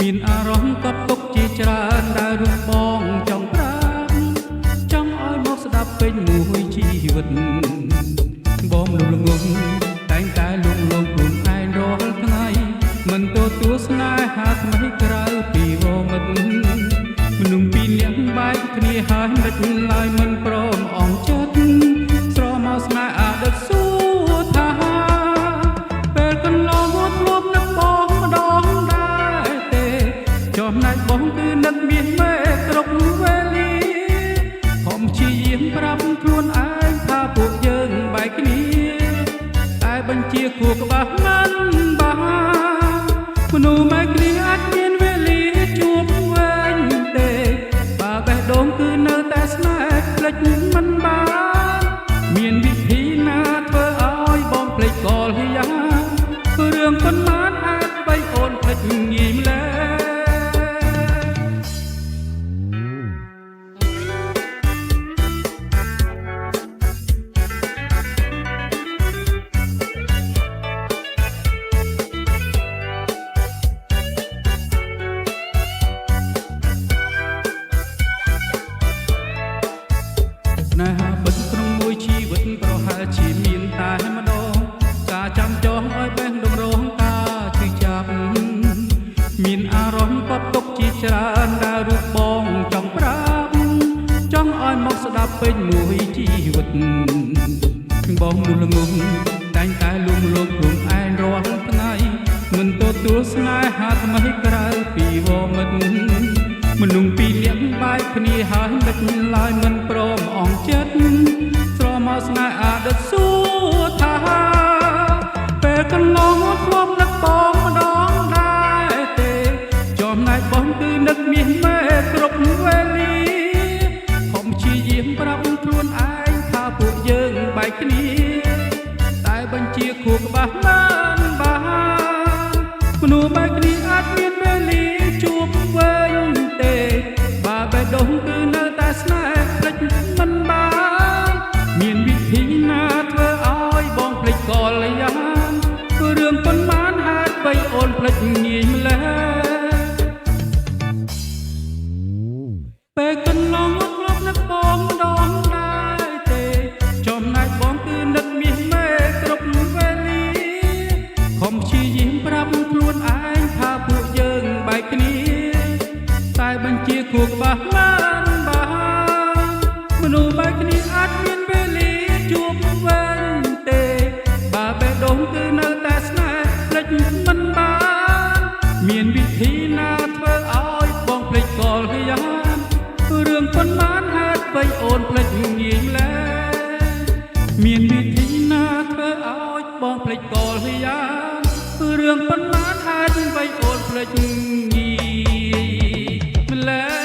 មានអារម្មណ៍កប់ទុកជាច្រើនដែលរូបបងចង់ប្រាប់ចង់ឲ្យមកស្ដាប់ពេញមួយជីវិតបងលងងតែងតែលងខ្លួនឯងរាល់ថ្ងៃមិនទទួលស្នេហាថ្មីក្រៅពីវមិត្តមនុស្សពីរនាក់បែកគ្នាហើយមិនឡើយមិនព្រមអងចិត្តស្រមកស្នេហ៍អតីតសួរថាពេលកន្លងមកធ្លាប់នឹកបងម្ដងដែរទេចំណែកបងគឺនឹកមានមេគ្រប់វេលាខំព្យាយាមប្រាប់ខ្លួនឯងថាពួកយើងបែកគ្នាតែបញ្ជាគួរក្បះមិនបានមនុស្សបែកគ្នាអាចមានវេលាជួបវិញទេបើបេះដូងគឺនៅតែស្នេហ៍ភ្លេចមិនបានមានវិធីណាធ្វើឲ្យបងភ្លេចកលយ៉ាងរឿងប៉ុន្មានអាចបីអូនភ្លេចងាយម្ល៉េះស្នេហាពិតក្នុងមួយជីវិតប្រហែលជាមានតែម្ដងការចាំចងឲ្យបេះដូងរងការឈឺចាប់មានអារម្មណ៍កប់ទុកជាច្រើនដែលរូបបងចង់ប្រាប់ចង់ឲ្យមកស្ដាប់ពេញមួយជីវិតបងលងងតែងតែលួងលោមខ្លួនឯងរាល់ថ្ងៃមិនទទួលស្នេហាថ្មីក្រៅពីវមិត្តមនុស្សពីរនាក់បែកគ្នាហើយមិនឡើយមិនព្រមអងចិត្តស្រមកស្នេហ៍អតីតសួរថាពេលកន្លងមកធ្លាប់នឹកបងម្ដងដែរទេចំណែកបងគឺនឹកមានមេគ្រប់វេលាខំព្យាយាមប្រាប់ខ្លួនឯងថាពួកយើងបែកគ្នាតែបញ្ជាគួរក្បះមិនបានមនុស្សបែកគ្នាអាចមានវេលាជួបវិញបើបេះដូងគឺនៅតែស្នេហ៍ភ្លេចមិនបានមានវិធីណាធ្វើឲ្យបងភ្លេចកលយ៉ាងរឿងប៉ុន្មានហេតុបីអូនភ្លេចងាយម្ល៉េះពេលកន្លងមកធ្លាប់នឹកបងម្ដងដែរទេចំណែកបងគឺនឹកមានមេគ្រប់វេលាខំព្យាយាមប្រាប់ខ្លួនឯងថាពួកយើងបែកគ្នាតែបញ្ជាគួរក្បះមិនបានមនុស្សបែកគ្នាអាចមានវេលាជួបវិញទេបើបេះដូងគឺនៅតែស្នេហ៍ភ្លេចមិនបានមានវិធីណាធ្វើឲ្យបងភ្លេចកលយ៉ាងរឿងប៉ុន្មានហេតុបីអូនភ្លេចងាយម្ល៉េះមានវិធីណាធ្វើឲ្យបងភ្លេចកលយ៉ាងរឿងប៉ុន្មានហេតុបីអូនភ្លេចងាយម្ល៉េះ